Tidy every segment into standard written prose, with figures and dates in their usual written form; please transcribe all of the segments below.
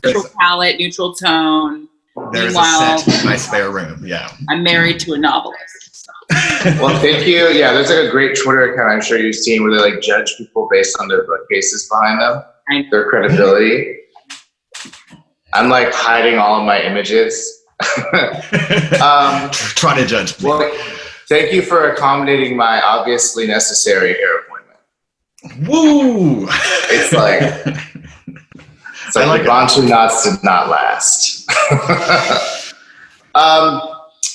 neutral palette, neutral tone. There's a set in my spare room, yeah. I'm married to a novelist. So. Well, thank you. Yeah, there's like a great Twitter account I'm sure you've seen where they like judge people based on their bookcases behind them, their credibility. I'm like hiding all of my images. Try to judge me. Well, thank you for accommodating my obviously necessary hair appointment. Woo! It's like the Bantu knots did not last.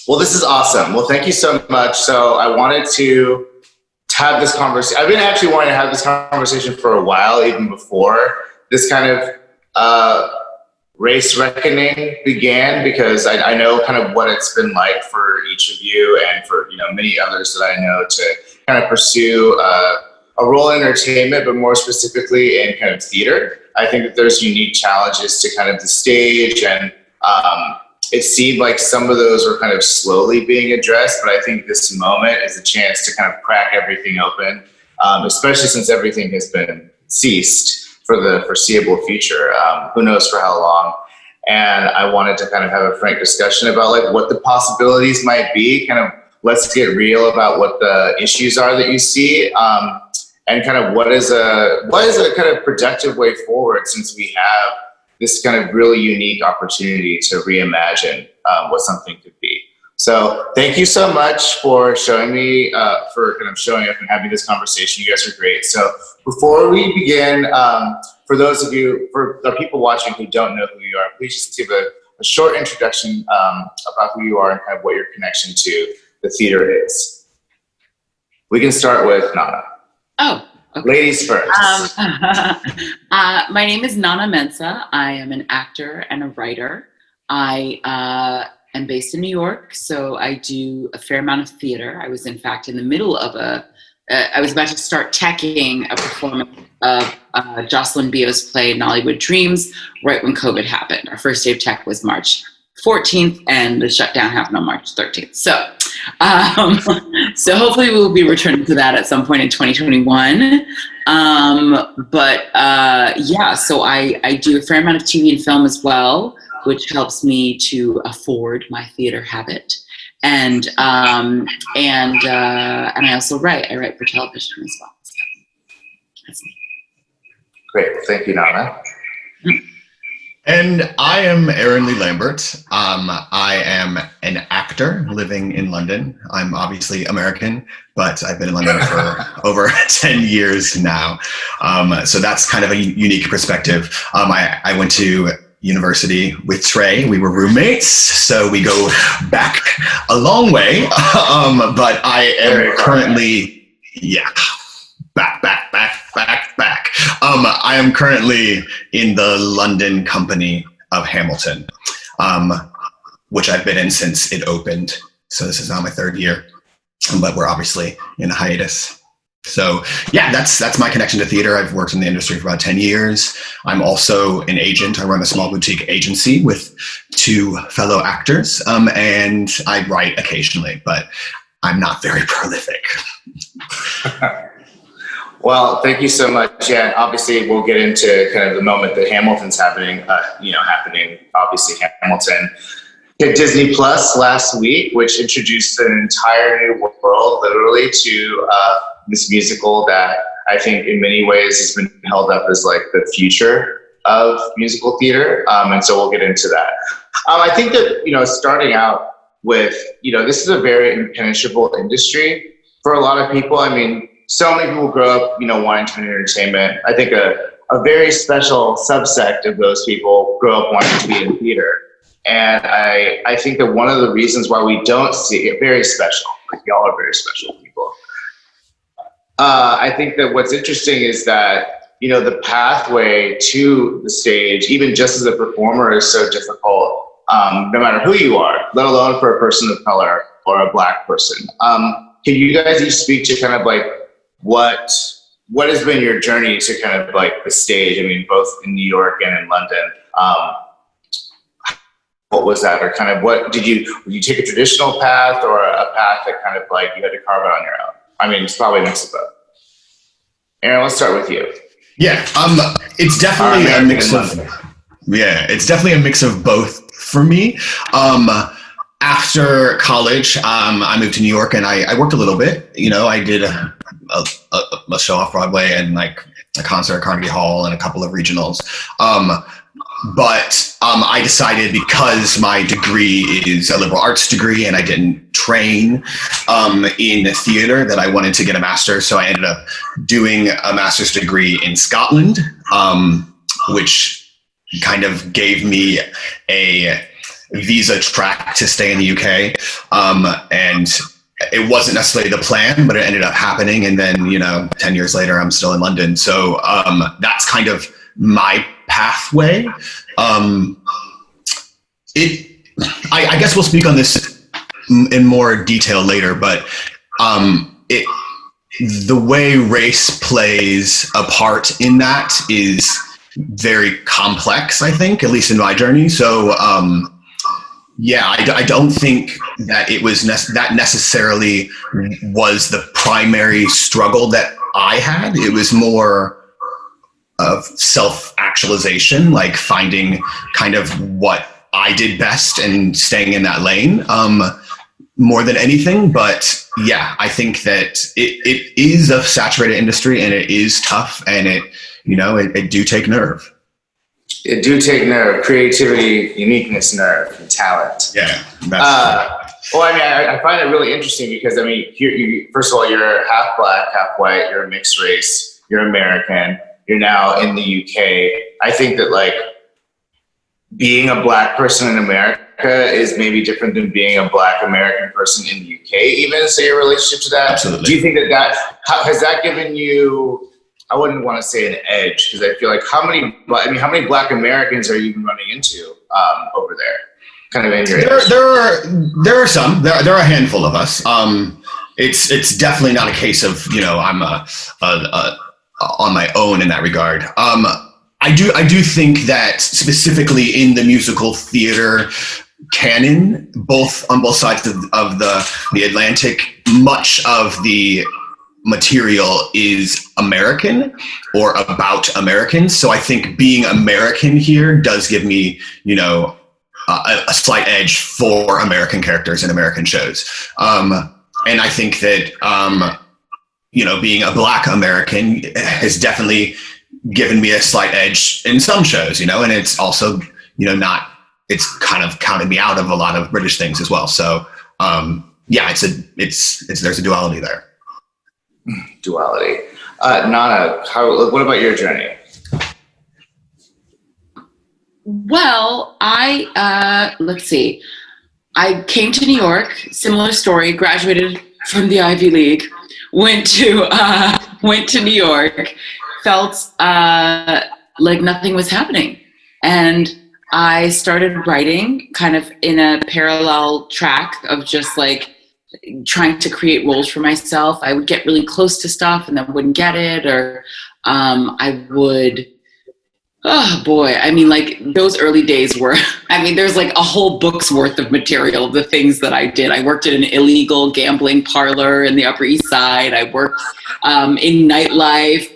Well, this is awesome. Well, thank you so much. So I wanted to have this conversation. I've been actually wanting to have this conversation for a while, even before this kind of race reckoning began, because I know kind of what it's been like for each of you and for many others that I know to kind of pursue a role in entertainment, but more specifically in kind of theater. I think that there's unique challenges to kind of the stage, and it seemed like some of those were kind of slowly being addressed, but I think this moment is a chance to kind of crack everything open, especially since everything has been ceased for the foreseeable future. Who knows for how long? And I wanted to kind of have a frank discussion about like what the possibilities might be. Kind of let's get real about what the issues are that you see, and kind of what is a kind of productive way forward, since we have this kind of really unique opportunity to reimagine what something could be. So thank you so much for showing me, for kind of showing up and having this conversation. You guys are great. So before we begin, for those of you, for the people watching who don't know who you are, please just give a short introduction about who you are and kind of what your connection to the theater is. We can start with Nana. Oh, okay. Ladies first. My name is Nana Mensah. I am an actor and a writer. I am based in New York, so I do a fair amount of theater. I was, in fact, in the middle of I was about to start teching a performance of Jocelyn Bio's play Nollywood Dreams right when COVID happened. Our first day of tech was March 14th, and the shutdown happened on March 13th. So hopefully we'll be returning to that at some point in 2021. So I do a fair amount of TV and film as well, which helps me to afford my theater habit. And I also write. I write for television as well. So that's me. Great. Thank you, Nana. And I am Aaron Lee Lambert. I am an actor living in London. I'm obviously American, but I've been in London for over 10 years now. So that's kind of a unique perspective. I went to university with Trey. We were roommates, so we go back a long way. But I am currently, back. I am currently in the London company of Hamilton, which I've been in since it opened. So this is now my third year, but we're obviously in a hiatus. So yeah, that's my connection to theater. I've worked in the industry for about 10 years. I'm also an agent. I run a small boutique agency with 2 fellow actors, and I write occasionally, but I'm not very prolific. Well, thank you so much. Yeah, obviously we'll get into kind of the moment that Hamilton's happening, obviously Hamilton hit Disney Plus last week, which introduced an entire new world, literally, to this musical that I think in many ways has been held up as like the future of musical theater. And so we'll get into that. I think that, starting out with, this is a very impenetrable industry for a lot of people. I mean, so many people grow up, wanting to do entertainment. I think a very special subsect of those people grow up wanting to be in theater. And I think that one of the reasons why we don't see it, very special, like y'all are very special people. I think that what's interesting is that, the pathway to the stage, even just as a performer, is so difficult, no matter who you are, let alone for a person of color or a Black person. Can you guys each speak to kind of like what has been your journey to kind of like the stage? I mean, both in New York and in London. What was that, or kind of would you take a traditional path or a path that kind of like you had to carve out on your own? I mean, it's probably a mix of both. Aaron, let's start with you. Yeah, it's definitely a mix of. Yeah, it's definitely a mix of both for me. After college, I moved to New York and I worked a little bit. You know, I did a show off Broadway and like a concert at Carnegie Hall and a couple of regionals. But I decided, because my degree is a liberal arts degree and I didn't train in theater, that I wanted to get a master's. So I ended up doing a master's degree in Scotland, which kind of gave me a visa track to stay in the UK. And it wasn't necessarily the plan, but it ended up happening. And then, 10 years later, I'm still in London. So that's kind of my pathway. I guess we'll speak on this in more detail later, but the way race plays a part in that is very complex, I think, at least in my journey. So I don't think that it was that necessarily was the primary struggle that I had. It was more of self-actualization, like finding kind of what I did best and staying in that lane, more than anything. But yeah, I think that it is a saturated industry and it is tough, and it do take nerve. It do take nerve, creativity, uniqueness, nerve, and talent. Yeah. Well, I mean, I find it really interesting because, I mean, first of all, you're half black, half white, you're a mixed race, you're American, you're now in the UK. I think that, like, being a black person in America is maybe different than being a black American person in the UK, even. So your relationship to that. Absolutely. Do you think that has that given you, I wouldn't want to say an edge, because I feel like how many black Americans are you even running into over there? Kind of in your there are some. There are a handful of us. It's definitely not a case of I'm on my own in that regard. I do think that specifically in the musical theater canon, on both sides of the Atlantic, much of the material is American or about Americans. So I think being American here does give me, a slight edge for American characters in American shows. And I think that, being a black American has definitely given me a slight edge in some shows, and it's also, it's kind of counted me out of a lot of British things as well. So, there's a duality there. Duality. Nana, what about your journey? Well, let's see. I came to New York, similar story, graduated from the Ivy League, went to New York, felt like nothing was happening. And I started writing kind of in a parallel track of just like trying to create roles for myself. I would get really close to stuff and then wouldn't get it, or I would, oh boy, I mean, like those early days were, I mean, there's like a whole book's worth of material of the things that I did. I worked at an illegal gambling parlor in the Upper East Side. I worked in nightlife.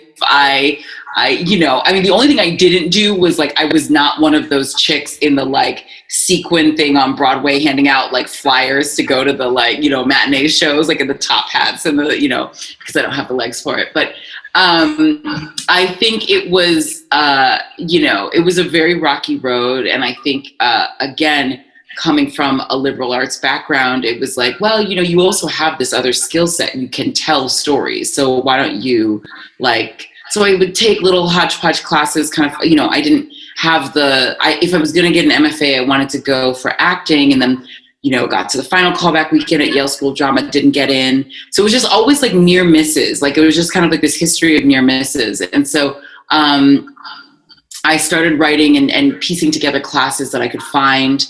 The only thing I didn't do was like, I was not one of those chicks in the like sequin thing on Broadway handing out like flyers to go to the like, matinee shows, like in the top hats and the, because I don't have the legs for it. But I think it was, it was a very rocky road. And I think, again, coming from a liberal arts background, it was like, well, you also have this other skill set. You can tell stories. So why don't you so I would take little hodgepodge classes kind of, I didn't have if I was going to get an MFA, I wanted to go for acting, and then, got to the final callback weekend at Yale School of Drama, didn't get in. So it was just always like near misses. Like it was just kind of like this history of near misses. And so I started writing and piecing together classes that I could find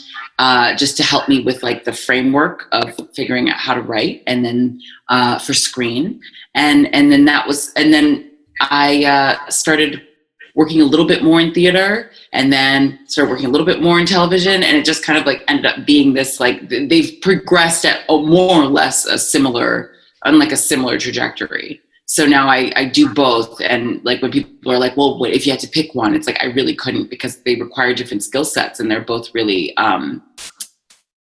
just to help me with like the framework of figuring out how to write, and then for screen. And then I started working a little bit more in theater, and then started working a little bit more in television, and it just kind of like ended up being this like they've progressed at more or less a similar trajectory. So now I do both. And like when people are like, well, what if you had to pick one? It's like, I really couldn't, because they require different skill sets, and they're both really,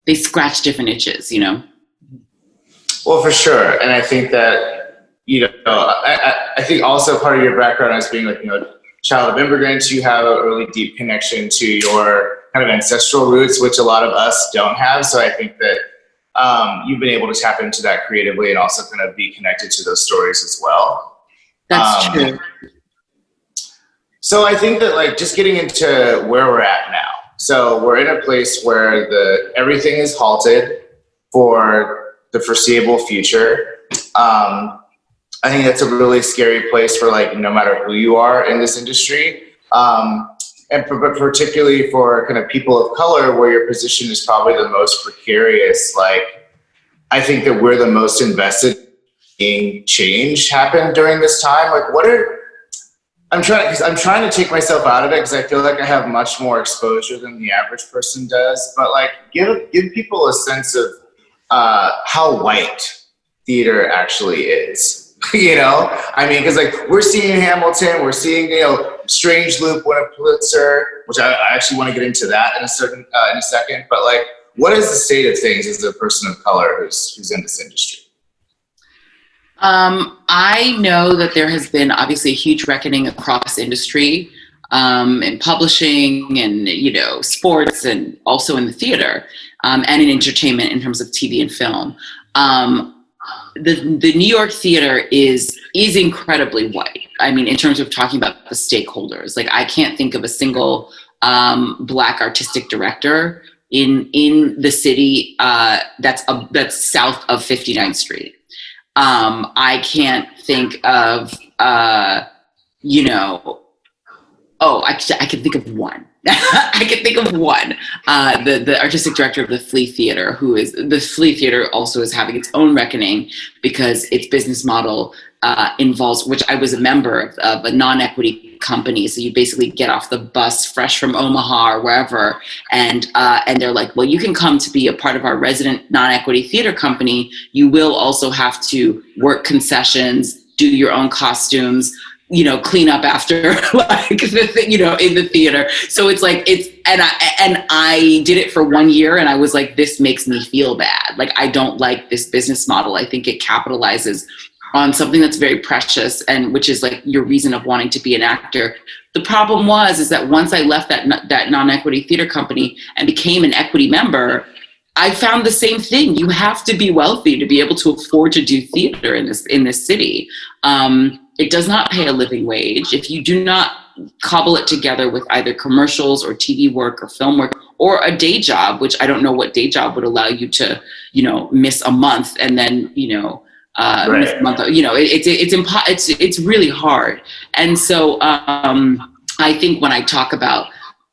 they scratch different itches, you know? Well, for sure. And I think that, you know, I think also part of your background as being like, you know, child of immigrants, you have a really deep connection to your kind of ancestral roots, which a lot of us don't have. So I think that you've been able to tap into that creatively and also kind of be connected to those stories as well. That's true. So I think that, like, just getting into where we're at now. So we're in a place where everything is halted for the foreseeable future. I think that's a really scary place for, like, no matter who you are in this industry. But particularly for kind of people of color, where your position is probably the most precarious. Like, I think that we're the most invested in change happen during this time. Like, I'm trying to take myself out of it, because I feel like I have much more exposure than the average person does. But like, give people a sense of how white theater actually is. You know, I mean, because like we're seeing Hamilton, we're seeing, you know, Strange Loop win a Pulitzer, which I actually want to get into that in a second. But like, what is the state of things as a person of color who's in this industry? I know that there has been obviously a huge reckoning across industry, in publishing and, you know, sports, and also in the theater, and in entertainment in terms of TV and film. The New York theater is incredibly white. I mean, in terms of talking about the stakeholders, like I can't think of a single Black artistic director in the city that's south of 59th Street. I can't think of you know. Oh, I can think of one. I can think of one. The artistic director of the Flea Theater, the Flea Theater also is having its own reckoning, because its business model involves, which I was a member of a non-equity company. So you basically get off the bus fresh from Omaha or wherever, and they're like, well, you can come to be a part of our resident non-equity theater company. You will also have to work concessions, do your own costumes, you know, clean up after like the thing, you know, in the theater. So it's like, and I did it for 1 year, and I was like, this makes me feel bad. Like, I don't like this business model. I think it capitalizes on something that's very precious, and which is like your reason of wanting to be an actor. The problem is that once I left that non-equity theater company and became an equity member, I found the same thing. You have to be wealthy to be able to afford to do theater in this city. It does not pay a living wage. If you do not cobble it together with either commercials or TV work or film work or a day job, which I don't know what day job would allow you to, you know, miss a month and then, you know, miss a month. You know, it's really hard. And so I think when I talk about,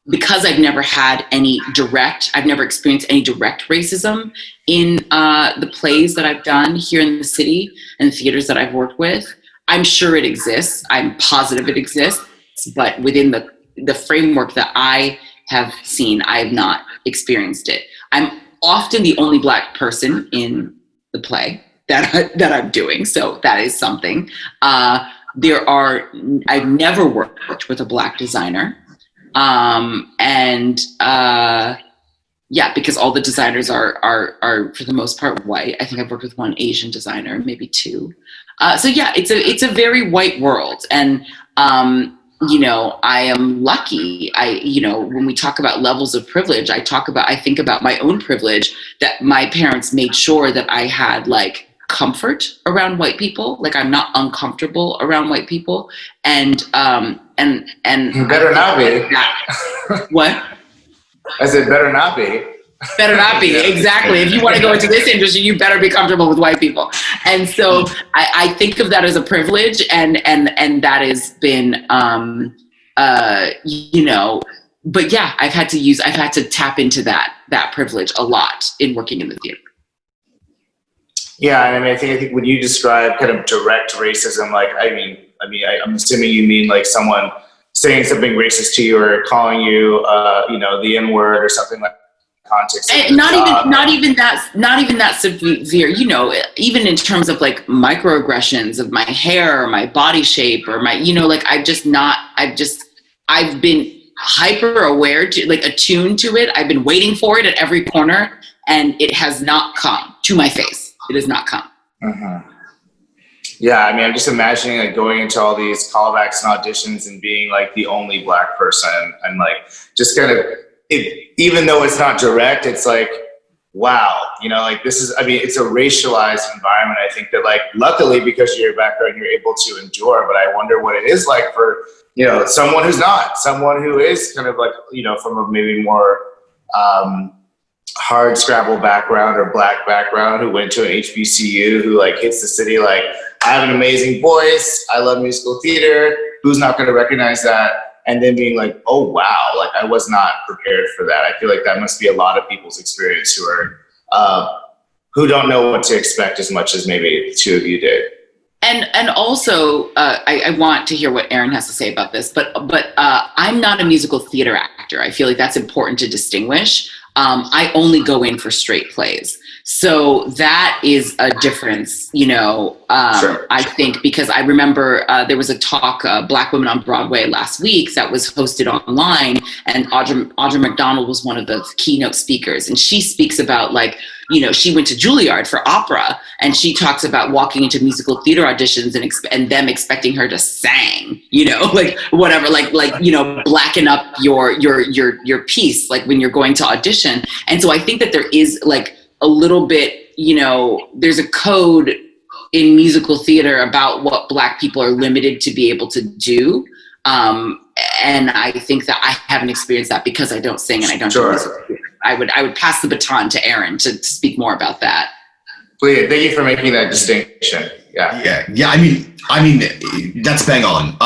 because I've never experienced any direct racism in the plays that I've done here in the city and the theaters that I've worked with. I'm sure it exists. I'm positive it exists, but within the framework that I have seen, I have not experienced it. I'm often the only Black person in the play that I'm doing, so that is something. I've never worked with a Black designer. Because all the designers are for the most part white. I think I've worked with one Asian designer, maybe two. So yeah, it's a very white world. And, you know, I am lucky. When we talk about levels of privilege, I think about my own privilege, that my parents made sure that I had like comfort around white people. Like, I'm not uncomfortable around white people. And you better not be. What? I said, better not be. Better not be, exactly. If you want to go into this industry, you better be comfortable with white people. And so I think of that as a privilege, and that has been, you know, but yeah, I've had to tap into that privilege a lot in working in the theater. Yeah, and I think when you describe kind of direct racism, like, I'm assuming you mean like someone saying something racist to you or calling you, you know, the N-word or something like context of And the job. not even that severe, you know, even in terms of like microaggressions of my hair or my body shape or my, you know, like I've been hyper aware to, like, attuned to it. I've been waiting for it at every corner, and it has not come to my face. It has not come. Mm-hmm. Yeah, I mean, I'm just imagining like going into all these callbacks and auditions and being like the only Black person, and like just kind of, even though it's not direct, it's like, wow, you know, like this is, I mean, it's a racialized environment. I think that, like, luckily because of your background, you're able to endure, but I wonder what it is like for, you know, someone who is kind of like, you know, from a maybe more hard scrabble background or Black background, who went to an HBCU, who like hits the city like, I have an amazing voice, I love musical theater, who's not going to recognize that? And then being like, oh wow, like I was not prepared for that. I feel like that must be a lot of people's experience who are who don't know what to expect as much as maybe the two of you did. And also, I want to hear what Erin has to say about this, but I'm not a musical theater actor. I feel like that's important to distinguish. I only go in for straight plays. So that is a difference, you know, Sure. I think, because I remember there was a talk, Black Women on Broadway last week, that was hosted online, and Audra McDonald was one of the keynote speakers. And she speaks about, like, you know, she went to Juilliard for opera, and she talks about walking into musical theater auditions and them expecting her to sing, you know, like whatever, like, you know, blacken up your piece, like when you're going to audition. And so I think that there is like a little bit, you know, there's a code in musical theater about what Black people are limited to be able to do. And I think that I haven't experienced that because I don't sing and I don't do musical theater. I would pass the baton to Erin to speak more about that. Please, thank you for making that distinction. Yeah. I mean, that's bang on.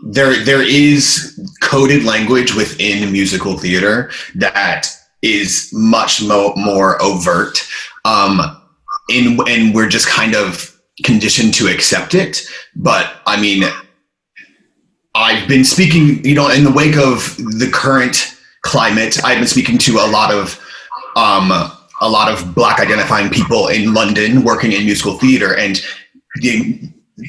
There is coded language within musical theater that is much more overt, and we're just kind of conditioned to accept it. But I mean, I've been speaking, you know, in the wake of the current climate, I've been speaking to a lot of Black identifying people in London working in musical theater, and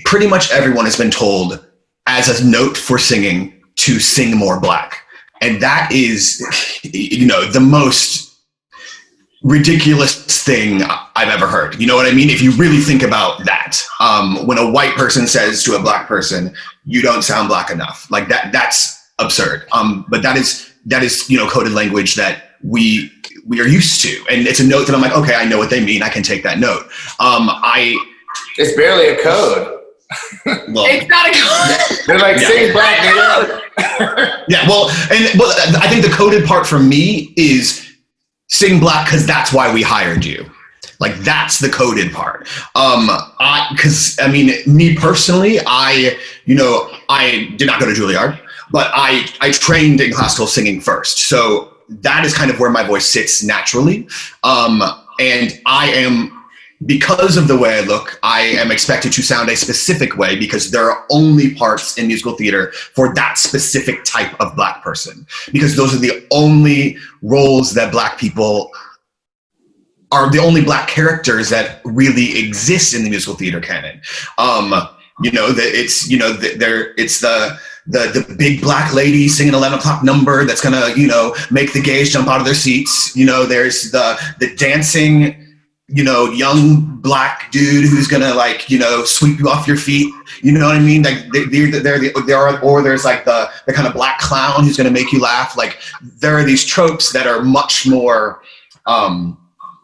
pretty much everyone has been told, as a note for singing, to sing more Black. And that is, you know, the most ridiculous thing I've ever heard. You know what I mean? If you really think about that, when a white person says to a Black person, you don't sound Black enough, like that's absurd. But that is, you know, coded language that we are used to. And it's a note that I'm like, okay, I know what they mean. I can take that note. It's barely a code. Well, It's not a code. They're like, sing Black, nigga. yeah, well, I think the coded part for me is sing Black because that's why we hired you. Like, that's the coded part. Because I mean, me personally, I did not go to Juilliard, but I trained in classical singing first. So that is kind of where my voice sits naturally. And I am, because of the way I look, I am expected to sound a specific way because there are only parts in musical theater for that specific type of Black person. Because those are the only roles that Black people are, the only Black characters that really exist in the musical theater canon. You know, it's, you know, it's the big Black lady singing 11 o'clock number that's gonna, you know, make the gays jump out of their seats. You know, there's the dancing, you know, young Black dude who's gonna, like, you know, sweep you off your feet. You know what I mean? Like or there's like the kind of Black clown who's gonna make you laugh. Like, there are these tropes that are much more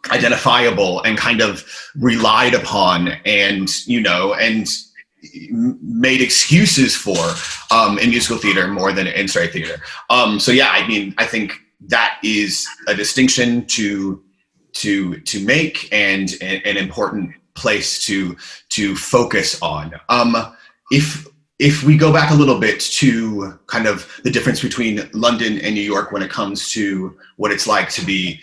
identifiable and kind of relied upon, and, you know, and made excuses for in musical theater more than in straight theater. So yeah, I mean, I think that is a distinction to make, and an important place to focus on. If we go back a little bit to kind of the difference between London and New York when it comes to what it's like to be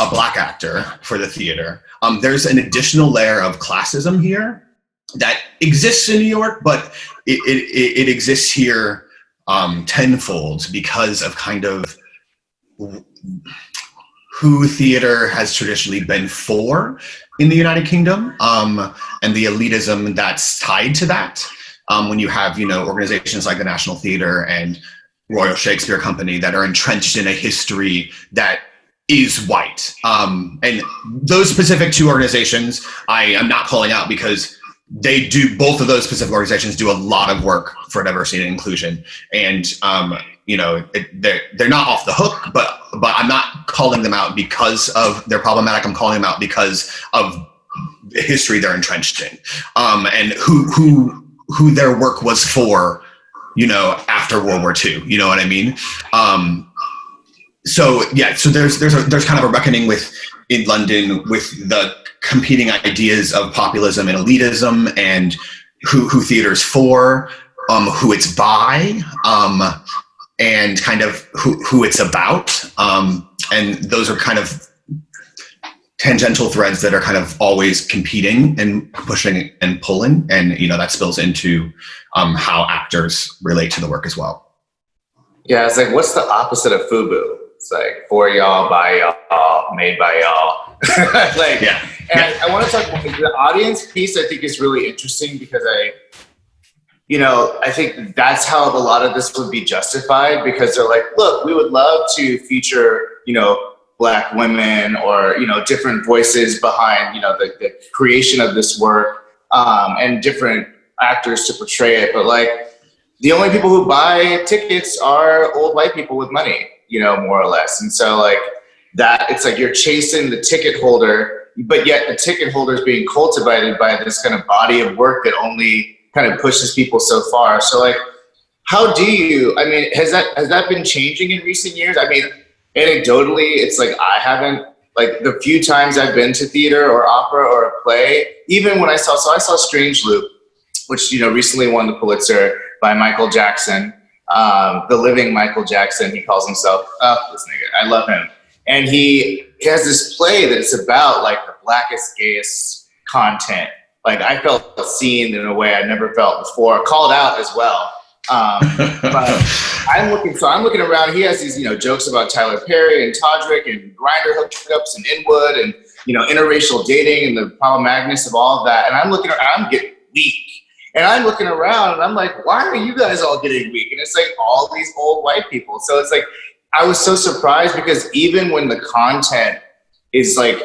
a Black actor for the theater, there's an additional layer of classism here that exists in New York, but it exists here tenfold because of kind of who theater has traditionally been for in the United Kingdom, and the elitism that's tied to that. When you have, organizations like the National Theatre and Royal Shakespeare Company that are entrenched in a history that is white. And those specific two organizations, I am not calling out because both of those specific organizations do a lot of work for diversity and inclusion. And, they're not off the hook, but I'm not calling them out because of they're problematic. I'm calling them out because of the history they're entrenched in, and who their work was for, after World War II. You know what I mean? So there's kind of a reckoning in London with the competing ideas of populism and elitism, and who theater's for, who it's by, and kind of who it's about. And those are kind of tangential threads that are kind of always competing and pushing and pulling. And, that spills into how actors relate to the work as well. Yeah, it's like, what's the opposite of FUBU? It's like, for y'all, by y'all, made by y'all. I want to talk about the audience piece. I think is really interesting because I think that's how a lot of this would be justified, because they're like, look, we would love to feature, Black women or, different voices behind, the creation of this work, and different actors to portray it. But like, the only people who buy tickets are old white people with money, more or less. And so like that, it's like you're chasing the ticket holder, but yet the ticket holder is being cultivated by this kind of body of work that only kind of pushes people so far. So like, how do you, has that been changing in recent years? Anecdotally, it's like I haven't, like the few times I've been to theater or opera or a play, even when I saw Strange Loop, which, recently won the Pulitzer by Michael Jackson, the living Michael Jackson, he calls himself. This nigga, I love him. And he has this play that is about like the blackest, gayest content. Like I felt seen in a way I never felt before, called out as well. But I'm looking around. He has these, jokes about Tyler Perry and Todrick and Grindr hookups and Inwood and, interracial dating and the problematicness of all of that. And I'm looking around, I'm getting weak. And I'm looking around and I'm like, why are you guys all getting weak? And it's like all these old white people. So it's like, I was so surprised because even when the content is like,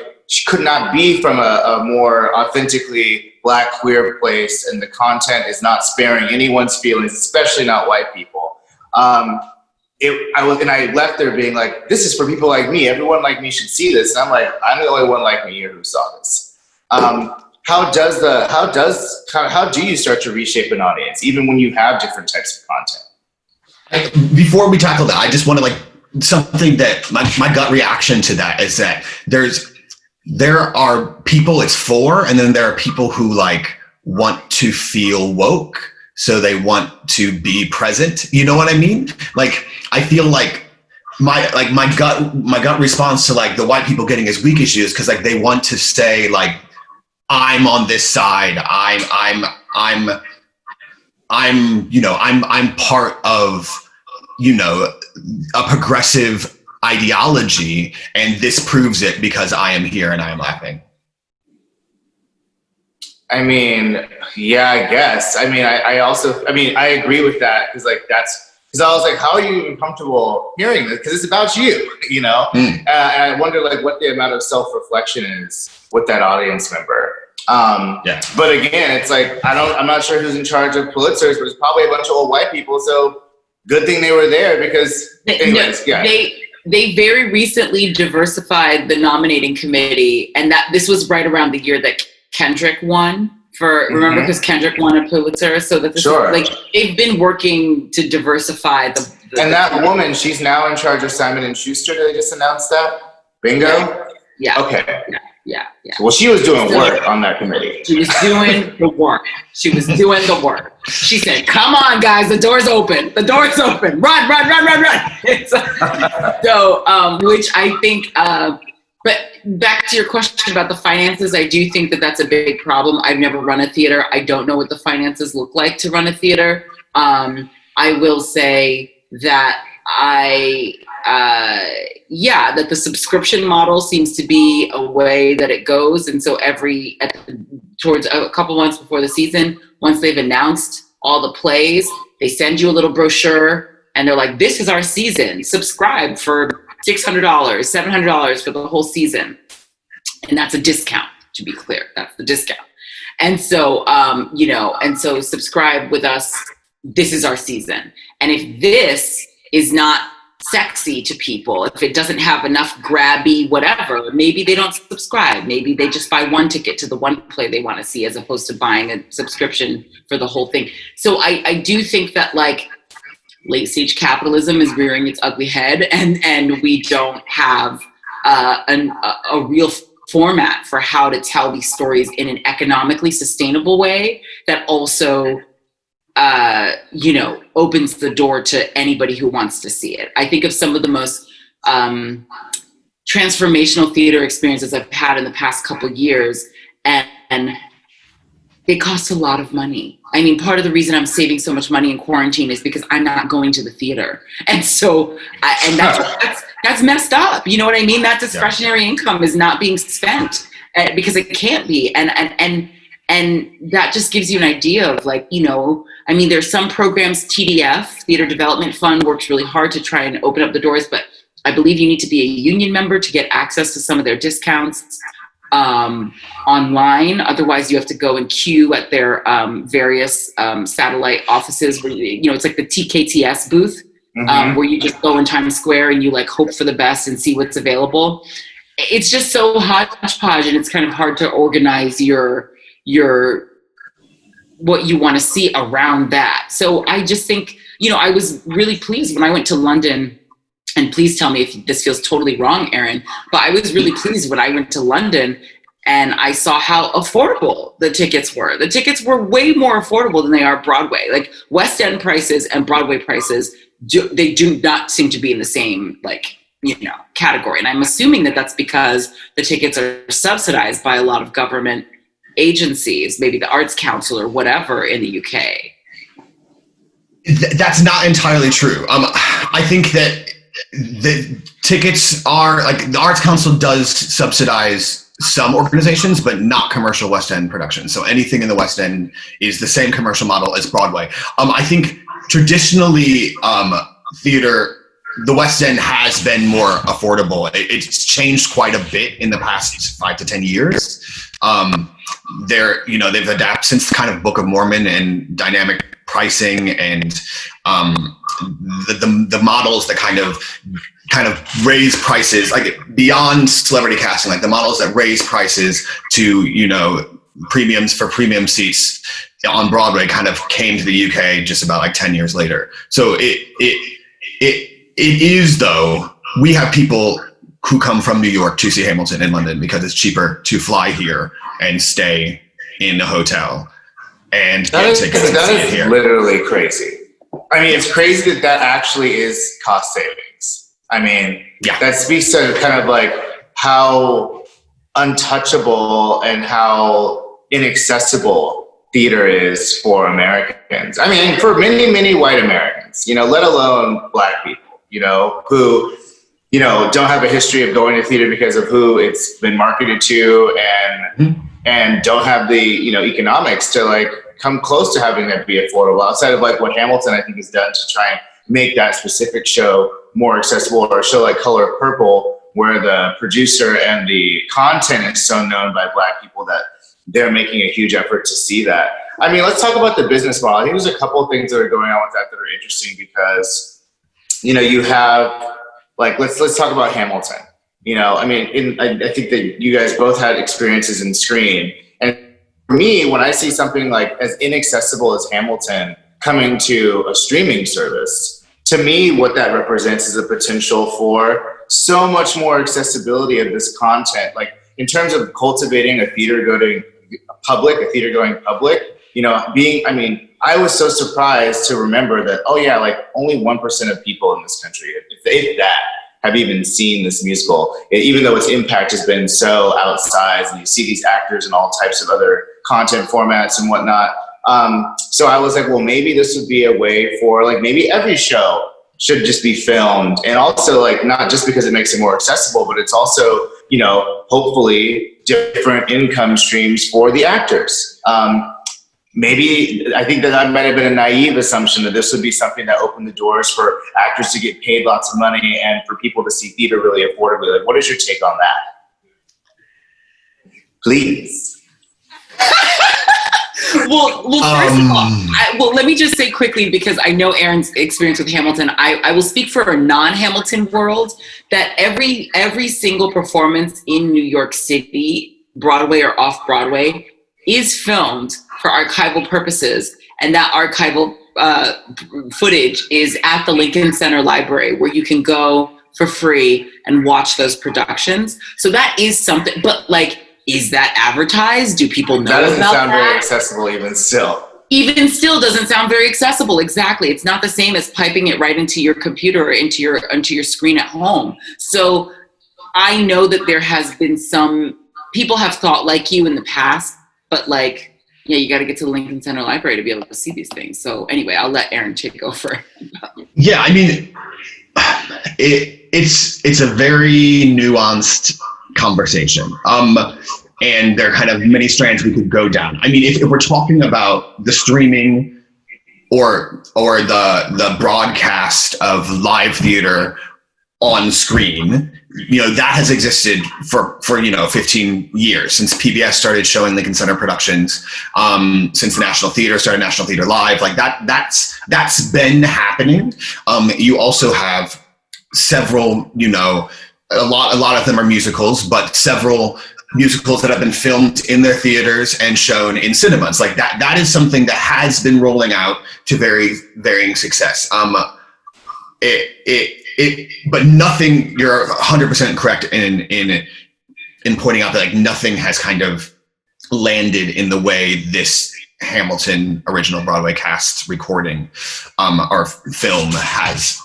could not be from a more authentically Black queer place, and the content is not sparing anyone's feelings, especially not white people. I left there being like, this is for people like me. Everyone like me should see this. And I'm like, I'm the only one like me here who saw this. How do you start to reshape an audience, even when you have different types of content? Before we tackle that, I just want to something that my gut reaction to that is that there are people it's for, and then there are people who want to feel woke, so they want to be present. You know what I mean? Like, I feel like my gut response to the white people getting as weak as you is because they want to say I'm on this side. I'm part of a progressive ideology, and this proves it because I am here and I am laughing. Yeah, I guess. I agree with that because because I was like, how are you even comfortable hearing this? Because it's about you, And I wonder what the amount of self-reflection is with that audience member. But again, it's I'm not sure who's in charge of Pulitzers, but it's probably a bunch of old white people. So good thing they were there because They very recently diversified the nominating committee, and that this was right around the year that Kendrick won remember, because Kendrick won a Pulitzer, so that they've been working to diversify and that woman, she's now in charge of Simon & Schuster. Did they just announce that? Bingo? Yeah. Okay. Yeah. Well, she was doing work on that committee. She was doing the work. She said, come on, guys, the door's open. The door's open. Run. So, which I think, but back to your question about the finances, I do think that that's a big problem. I've never run a theater. I don't know what the finances look like to run a theater. I will say that that the subscription model seems to be a way that it goes. And so towards a couple months before the season, once they've announced all the plays, they send you a little brochure and they're like, this is our season, subscribe for $600, $700 for the whole season. And that's a discount, to be clear, that's the discount. And so, and so subscribe with us, this is our season. And if this is not sexy to people, if it doesn't have enough grabby whatever, maybe they don't subscribe. Maybe they just buy one ticket to the one play they want to see, as opposed to buying a subscription for the whole thing. So I do think that like late stage capitalism is rearing its ugly head, and we don't have a real format for how to tell these stories in an economically sustainable way that also opens the door to anybody who wants to see it. I think of some of the most transformational theater experiences I've had in the past couple of years, and they cost a lot of money. I mean, part of the reason I'm saving so much money in quarantine is because I'm not going to the theater. And so, that's messed up. You know what I mean? That discretionary income is not being spent because it can't be. And that just gives you an idea of like, there's some programs, TDF, Theater Development Fund, works really hard to try and open up the doors, but I believe you need to be a union member to get access to some of their discounts online. Otherwise, you have to go and queue at their various satellite offices where, it's like the TKTS booth, where you just go in Times Square and you like hope for the best and see what's available. It's just so hodgepodge, and it's kind of hard to organize your what you want to see around that. So I just think, I was really pleased when I went to London, and please tell me if this feels totally wrong, Erin, but I was really pleased when I went to London and I saw how affordable the tickets were. The tickets were way more affordable than they are Broadway. Like West End prices and Broadway prices, they do not seem to be in the same category. And I'm assuming that that's because the tickets are subsidized by a lot of government agencies, maybe the Arts Council or whatever in the UK. That's not entirely true. I think that the tickets are like the Arts Council does subsidize some organizations, but not commercial West End productions. So anything in the West End is the same commercial model as Broadway. I think traditionally theater, the West End has been more affordable. It's changed quite a bit in the past 5 to 10 years. They've adapted since kind of Book of Mormon and dynamic pricing and the models that kind of raise prices, like beyond celebrity casting, like the models that raise prices to premiums for premium seats on Broadway kind of came to the UK just about like 10 years later. So it is, though, we have people who come from New York to see Hamilton in London because it's cheaper to fly here and stay in a hotel and get tickets and see it here. Literally crazy. I mean, it's crazy that actually is cost savings. I mean, that speaks to kind of like how untouchable and how inaccessible theater is for Americans. I mean, for many, many white Americans, let alone Black people, who, don't have a history of going to theater because of who it's been marketed to and don't have the, economics to like come close to having that be affordable outside of like what Hamilton, I think, has done to try and make that specific show more accessible, or a show like Color Purple, where the producer and the content is so known by Black people that they're making a huge effort to see that. I mean, let's talk about the business model. I think there's a couple of things that are going on with that are interesting because, you have like, let's talk about Hamilton. I think that you guys both had experiences in screen. And for me, when I see something like as inaccessible as Hamilton coming to a streaming service, to me, what that represents is a potential for so much more accessibility of this content. Like in terms of cultivating a theater-going public, I was so surprised to remember that, like only 1% of people in this country, if that, have even seen this musical, even though its impact has been so outsized, and you see these actors in all types of other content formats and whatnot. So I was like, well, maybe this would be a way for like maybe every show should just be filmed. And also, like, not just because it makes it more accessible, but it's also, you know, hopefully different income streams for the actors. Maybe, I think that might have been a naive assumption that this would be something that opened the doors for actors to get paid lots of money and for people to see theater really affordably. Like, what is your take on that? Please. Well, first of all, let me just say quickly, because I know Aaron's experience with Hamilton. I will speak for a non-Hamilton world that every single performance in New York City, Broadway or off Broadway, is filmed for archival purposes, and that archival footage is at the Lincoln Center Library, where you can go for free and watch those productions. So that is something, but like, is that advertised? Do people know about that? That doesn't sound very accessible even still. Even still doesn't sound very accessible. Exactly. It's not the same as piping it right into your computer or into your screen at home. So I know that there has been some people have thought like you in the past, but like, yeah, you got to get to the Lincoln Center Library to be able to see these things. So anyway, I'll let Aaron take over. Yeah, I mean, it's a very nuanced conversation. And there are kind of many strands we could go down. I mean, if we're talking about the streaming or the broadcast of live theater on screen, you know, that has existed for 15 years, since PBS started showing Lincoln Center productions, since the National Theater started National Theater Live, like that's been happening. You also have several, you know, a lot of them are musicals, but several musicals that have been filmed in their theaters and shown in cinemas. Like that is something that has been rolling out to varying success. But nothing, you're 100% correct in pointing out that like nothing has kind of landed in the way this Hamilton original Broadway cast recording or film has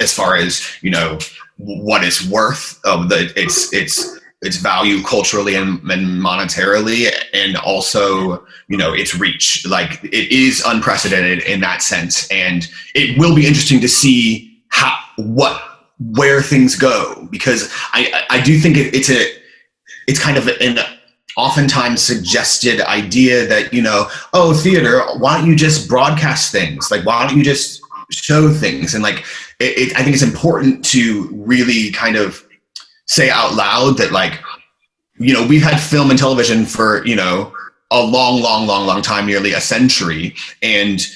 as far as, you know, what it's worth of its value culturally and monetarily, and also, you know, its reach. Like, it is unprecedented in that sense, and it will be interesting to see where things go, because I do think it's kind of an oftentimes suggested idea that, you know, oh, theater, why don't you just broadcast things? Like, why don't you just show things? And like, I think it's important to really kind of say out loud that, like, you know, we've had film and television for, you know, a long time, nearly a century. And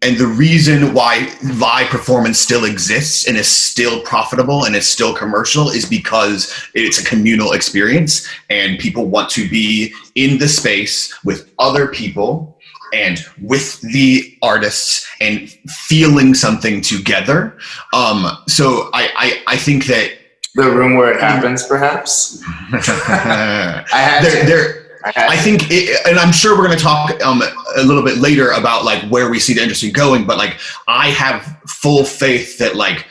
the reason why live performance still exists and is still profitable and is still commercial is because it's a communal experience, and people want to be in the space with other people and with the artists and feeling something together. So I think that the room where it happens, perhaps. I think, and I'm sure we're going to talk a little bit later about like where we see the industry going, but like, I have full faith that like,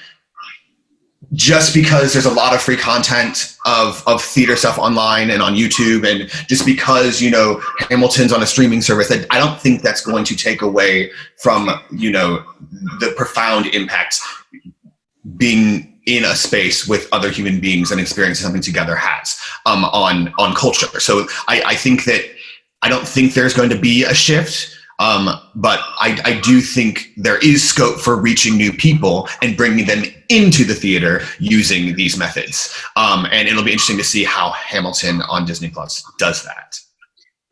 just because there's a lot of free content of theater stuff online and on YouTube, and just because, you know, Hamilton's on a streaming service, that I don't think that's going to take away from, you know, the profound impact being in a space with other human beings and experiencing something together has on culture. So I think that I don't think there's going to be a shift, but I do think there is scope for reaching new people and bringing them into the theater using these methods. And it'll be interesting to see how Hamilton on Disney Plus does that,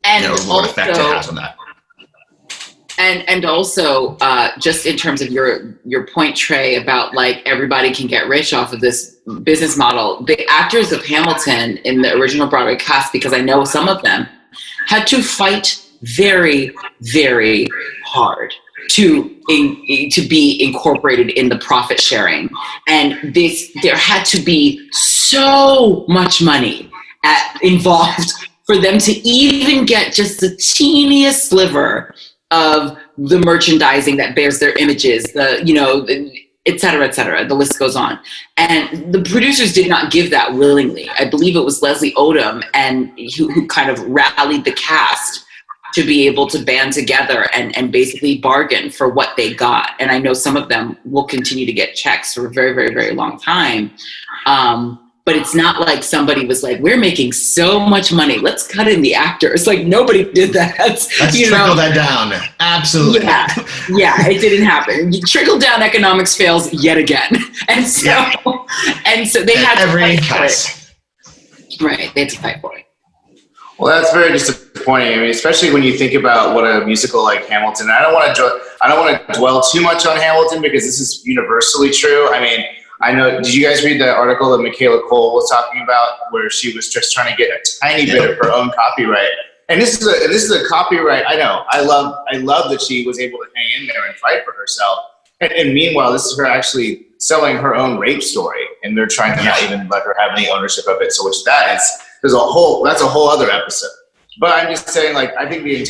and, you know, what effect it has on that. And also, just in terms of your point, Trey, about like everybody can get rich off of this business model, the actors of Hamilton in the original Broadway cast, because I know some of them, had to fight very, very hard to be incorporated in the profit sharing. And there had to be so much money involved for them to even get just the teeniest sliver of the merchandising that bears their images, et cetera, the list goes on. And the producers did not give that willingly. I believe it was Leslie Odom who kind of rallied the cast to be able to band together and basically bargain for what they got. And I know some of them will continue to get checks for a very, very, very long time. But it's not like somebody was like, we're making so much money, let's cut in the actors. Like, nobody did that. Let's trickle that down. Absolutely. Yeah, it didn't happen. Trickle down economics fails yet again. And so, they had every to fight cast. for it. Right, they had to fight for it. Well, that's very disappointing. I mean, especially when you think about what a musical like Hamilton. I don't want to dwell too much on Hamilton because this is universally true. I mean, I know. Did you guys read the article that Michaela Cole was talking about, where she was just trying to get a tiny bit of her own copyright? And this is a copyright. I know. I love that she was able to hang in there and fight for herself. And meanwhile, this is her actually selling her own rape story, and they're trying to not even let her have any ownership of it. So that's a whole other episode. But I'm just saying, like, I think you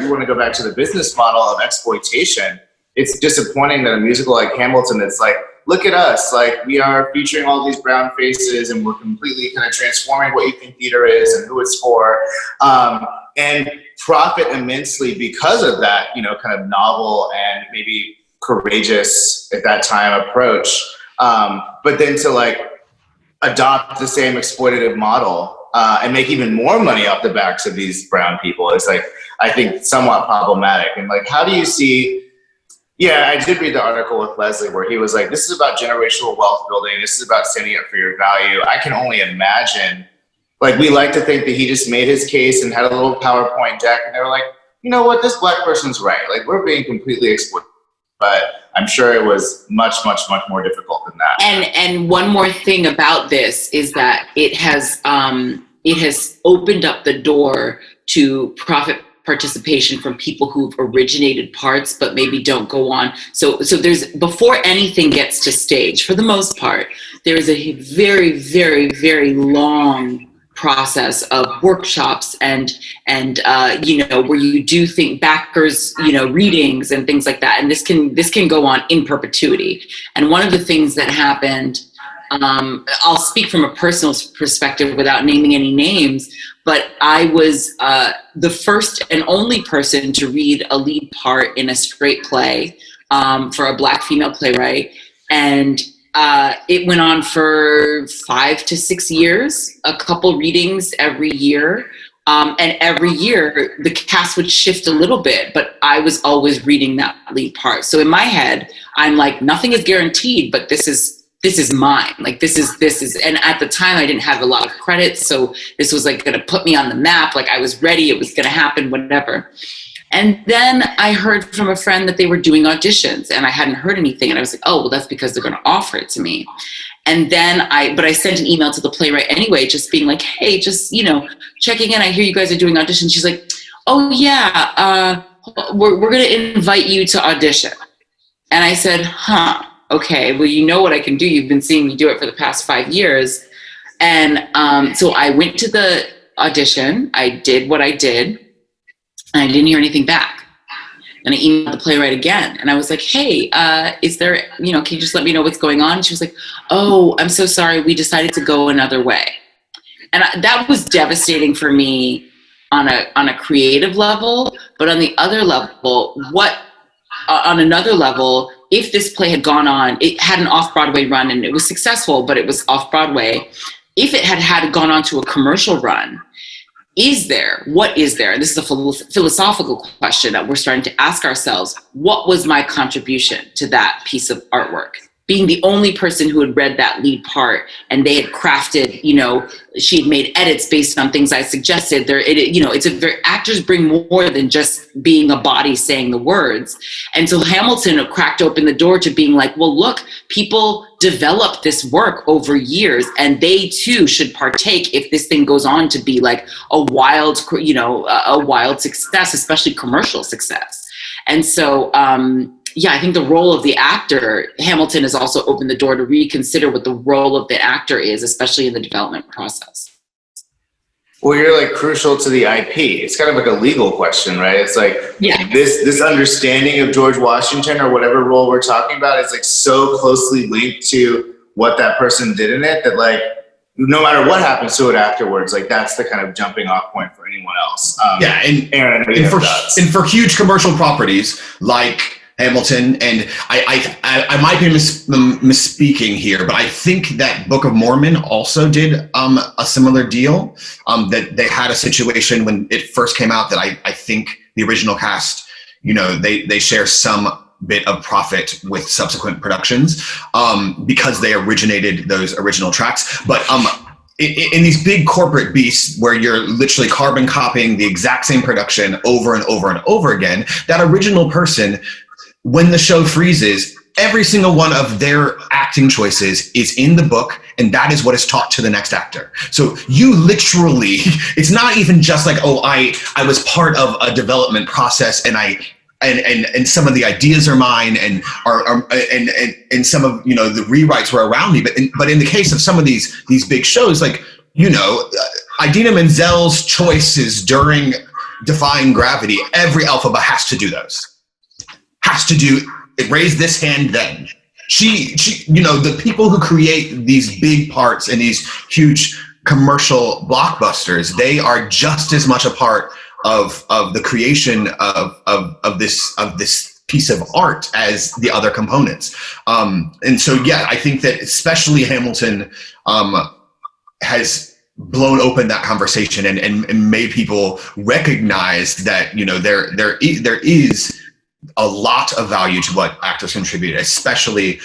want to go back to the business model of exploitation. It's disappointing that a musical like Hamilton, it's like, look at us, like, we are featuring all these brown faces and we're completely kind of transforming what you think theater is and who it's for, and profit immensely because of that, kind of novel and maybe courageous at that time approach. But then to like adopt the same exploitative model and make even more money off the backs of these brown people is, like, I think somewhat problematic. And like, how do you see? Yeah, I did read the article with Leslie where he was like, this is about generational wealth building. This is about standing up for your value. I can only imagine, like, we like to think that he just made his case and had a little PowerPoint deck, and they were like, you know what, this black person's right. Like, we're being completely exploited. But I'm sure it was much, much, much more difficult than that. And one more thing about this is that it has opened up the door to profit participation from people who've originated parts but maybe don't go on. So there's, before anything gets to stage, for the most part, there is a very, very, very long process of workshops and where you do think backers, readings and things like that. And this can go on in perpetuity. And one of the things that happened, I'll speak from a personal perspective without naming any names, but I was the first and only person to read a lead part in a straight play for a black female playwright. And it went on for 5 to 6 years, a couple readings every year. And every year the cast would shift a little bit, but I was always reading that lead part. So in my head, I'm like, nothing is guaranteed, but this is mine. Like, this is, and at the time I didn't have a lot of credits. So this was like going to put me on the map. Like, I was ready. It was going to happen, whatever. And then I heard from a friend that they were doing auditions and I hadn't heard anything. And I was like, oh, well, that's because they're going to offer it to me. And then I sent an email to the playwright anyway, just being like, hey, just, checking in. I hear you guys are doing auditions. She's like, oh yeah, we're going to invite you to audition. And I said, okay, well, you know what I can do. You've been seeing me do it for the past 5 years. And so I went to the audition. I did what I did. And I didn't hear anything back. And I emailed the playwright again. And I was like, hey, is there, can you just let me know what's going on? And she was like, oh, I'm so sorry. We decided to go another way. And that was devastating for me on a creative level. But on the other level, on another level, if this play had gone on, it had an off-Broadway run and it was successful, but it was off-Broadway. If it had gone on to a commercial run, what is there? And this is a philosophical question that we're starting to ask ourselves. What was my contribution to that piece of artwork? Being the only person who had read that lead part and they had crafted, she had made edits based on things I suggested. Actors bring more than just being a body saying the words. And so Hamilton cracked open the door to being like, well, look, people developed this work over years and they too should partake if this thing goes on to be like a wild success, especially commercial success. And so, I think the role of the actor, Hamilton has also opened the door to reconsider what the role of the actor is, especially in the development process. Well, you're like crucial to the IP. It's kind of like a legal question, right? It's like this understanding of George Washington or whatever role we're talking about is like so closely linked to what that person did in it that like no matter what happens to it afterwards, like that's the kind of jumping off point for anyone else. And Aaron, and for huge commercial properties like Hamilton, and I might be misspeaking here, but I think that Book of Mormon also did a similar deal. That they had a situation when it first came out that I think the original cast, they share some bit of profit with subsequent productions because they originated those original tracks. But in these big corporate beasts where you're literally carbon copying the exact same production over and over and over again, that original person, when the show freezes, every single one of their acting choices is in the book, and that is what is taught to the next actor. So you literally, it's not even just like, oh, I was part of a development process and and some of the ideas are mine and some of the rewrites were around me. But in the case of some of these big shows, like Idina Menzel's choices during Defying Gravity, every alphaba has to do those. Has to do raise this hand then. She the people who create these big parts and these huge commercial blockbusters, they are just as much a part of the creation of this piece of art as the other components. And so I think that especially Hamilton has blown open that conversation and made people recognize that there is a lot of value to what actors contribute, especially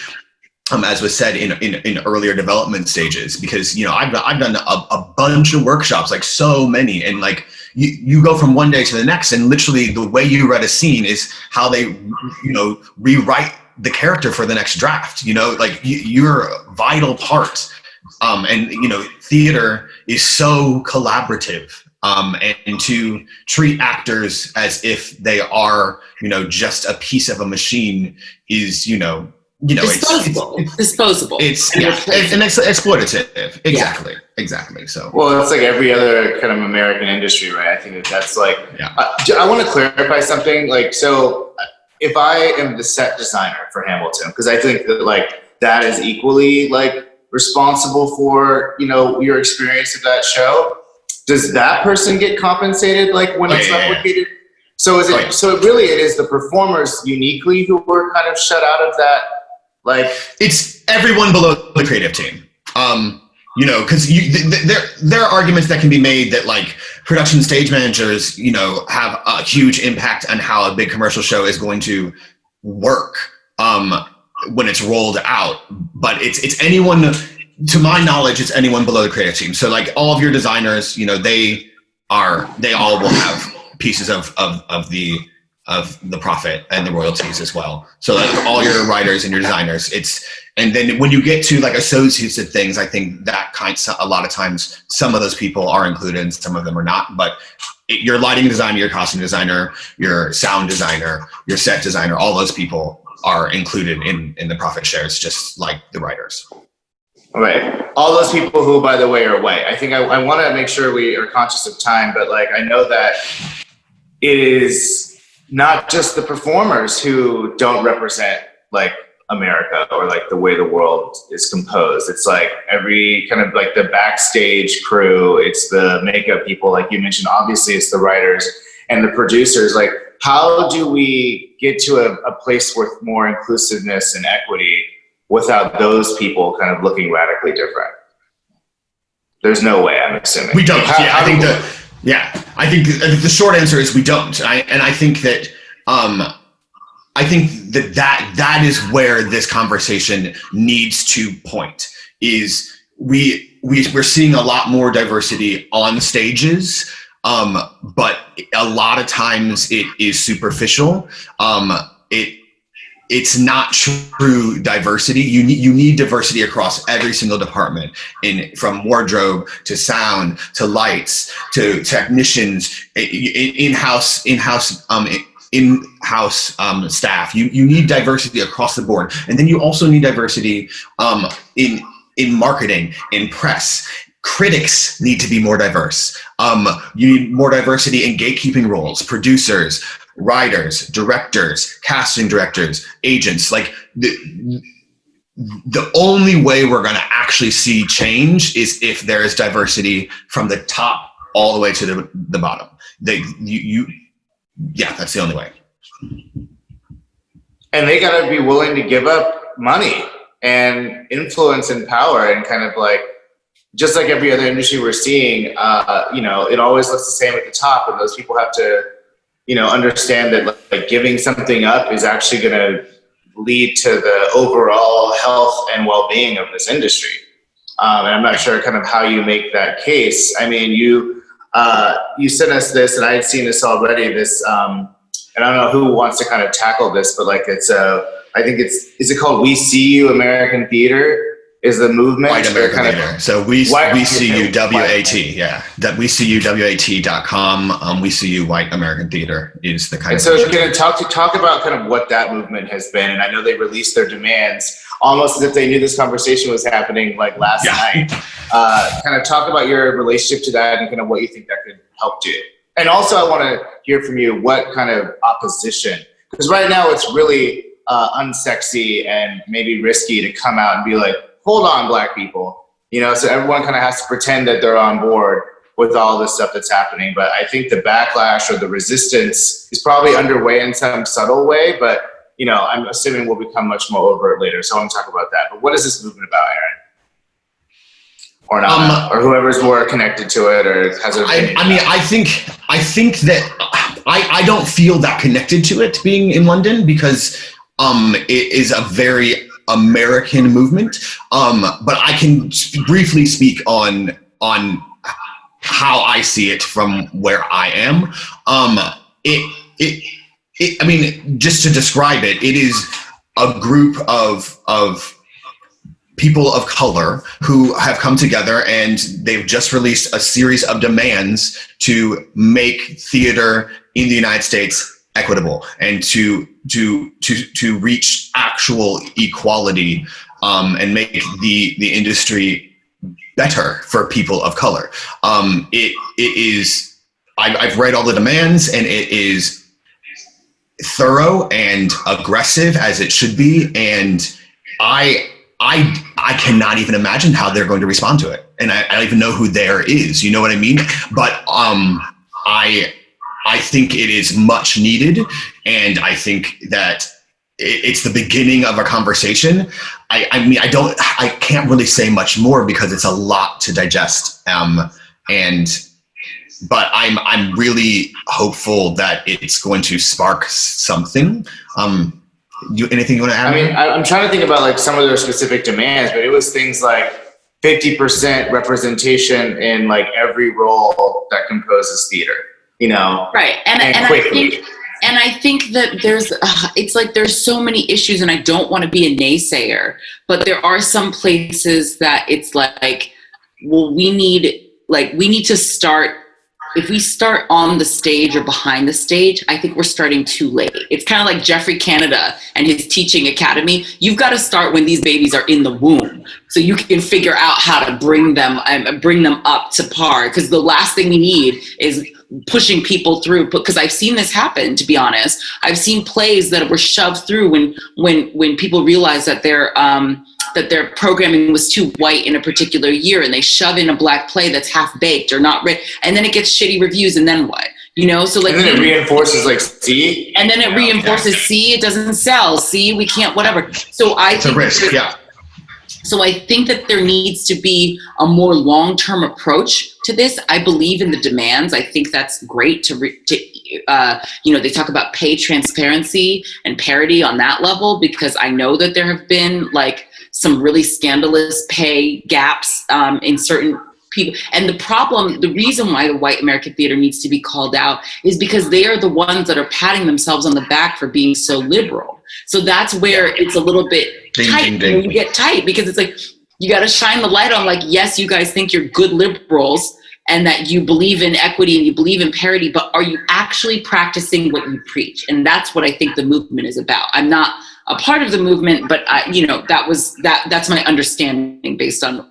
as was said in earlier development stages, because I've done a bunch of workshops, like so many, and like you go from one day to the next, and literally the way you read a scene is how they rewrite the character for the next draft. Like you're a vital part, and theater is so collaborative. And to treat actors as if they are, just a piece of a machine is, disposable. It's disposable. It's exploitative. Exactly. Yeah. Exactly. So. Well, it's like every other kind of American industry, right? I think that's like. Yeah. I want to clarify something. Like, so if I am the set designer for Hamilton, because I think that like that is equally like responsible for your experience of that show. Does that person get compensated like when it's replicated? Yeah. So is it? So it is the performers uniquely who were kind of shut out of that. Like it's everyone below the creative team. Because there are arguments that can be made that like production stage managers, have a huge impact on how a big commercial show is going to work when it's rolled out. But it's anyone. To my knowledge, it's anyone below the creative team. So like all of your designers, they all will have pieces of the profit and the royalties as well. So like all your writers and your designers, and then when you get to like associates of things, I think that a lot of times some of those people are included and some of them are not. But your lighting designer, your costume designer, your sound designer, your set designer, all those people are included in the profit shares, just like the writers. Right. All those people who, by the way, are white. I think I want to make sure we are conscious of time, but like I know that it is not just the performers who don't represent like America or like the way the world is composed. It's like every kind of like the backstage crew, it's the makeup people, like you mentioned, obviously it's the writers and the producers. Like how do we get to a place with more inclusiveness and equity without those people kind of looking radically different? There's no way, I'm assuming. We don't. I think the short answer is we don't. I think that that is where this conversation needs to point. Is we're seeing a lot more diversity on stages, but a lot of times it is superficial. It's not true diversity. You need diversity across every single department, from wardrobe to sound to lights to technicians, in-house staff. You need diversity across the board, and then you also need diversity in marketing, in press. Critics need to be more diverse. You need more diversity in gatekeeping roles, producers, writers, directors, casting directors, agents. Like the only way we're going to actually see change is if there is diversity from the top all the way to the bottom. Yeah, that's the only way. And they got to be willing to give up money and influence and power, and kind of like, just like every other industry we're seeing, you know, it always looks the same at the top, and those people have to, you know, understand that like giving something up is actually going to lead to the overall health and well-being of this industry. And I'm not sure kind of how you make that case. I mean, you sent us this, and I had seen this already, this, and I don't know who wants to kind of tackle this, but like it's I think is it called We See You American Theater? Is the movement White American Theater? So we see you WAT, yeah. That we see you WAT.com. We see you White American Theater is the kind. And so can talk about kind of what that movement has been? And I know they released their demands almost as if they knew this conversation was happening like last night. Kind of talk about your relationship to that and kind of what you think that could help do. And also, I want to hear from you what kind of opposition, because right now it's really unsexy and maybe risky to come out and be like, hold on, Black people, you know, so everyone kind of has to pretend that they're on board with all this stuff that's happening. But I think the backlash or the resistance is probably underway in some subtle way, but, you know, I'm assuming will become much more overt later. So I want to talk about that. But what is this movement about, Aaron? Or not, or whoever's more connected to it or has an opinion. I mean, I think that I don't feel that connected to it being in London, because it is a very American movement. But I can briefly speak on how I see it from where I am. I mean, just to describe it, it is a group of people of color who have come together, and they've just released a series of demands to make theater in the United States equitable and to reach actual equality, and make the industry better for people of color. It is, I've read all the demands, and it is thorough and aggressive as it should be, and I cannot even imagine how they're going to respond to it. And I don't even know who there is, you know what I mean? But I think it is much needed, and I think that it's the beginning of a conversation. I mean, I can't really say much more because it's a lot to digest. But I'm really hopeful that it's going to spark something. Anything you want to add? I mean, I'm trying to think about like some of their specific demands, but it was things like 50% representation in like every role that composes theater, you know? Right. And I think that there's, it's like there's so many issues, and I don't want to be a naysayer, but there are some places that it's like, well, we need to start. If we start on the stage or behind the stage, I think we're starting too late. It's kind of like Jeffrey Canada and his teaching academy. You've got to start when these babies are in the womb, so you can figure out how to bring them up to par. Because the last thing we need is pushing people through. Because I've seen this happen. To be honest, I've seen plays that were shoved through when people realized that their programming was too white in a particular year, and they shove in a Black play that's half baked or not written, and then it gets shitty reviews, and then what? You know, so like, and then it reinforces like, see, and then it reinforces, see, it doesn't sell, see, we can't, whatever. So it's a risk, yeah. So I think that there needs to be a more long-term approach to this. I believe in the demands. I think that's great to you know, they talk about pay transparency and parity on that level, because I know that there have been like some really scandalous pay gaps in certain people. And the reason why the white American theater needs to be called out is because they are the ones that are patting themselves on the back for being so liberal. So that's where it's a little bit tight. Ding. You get tight because it's like, you got to shine the light on like, yes, you guys think you're good liberals and that you believe in equity and you believe in parity, but are you actually practicing what you preach? And that's what I think the movement is about. I'm not a part of the movement, but you know, that's my understanding based on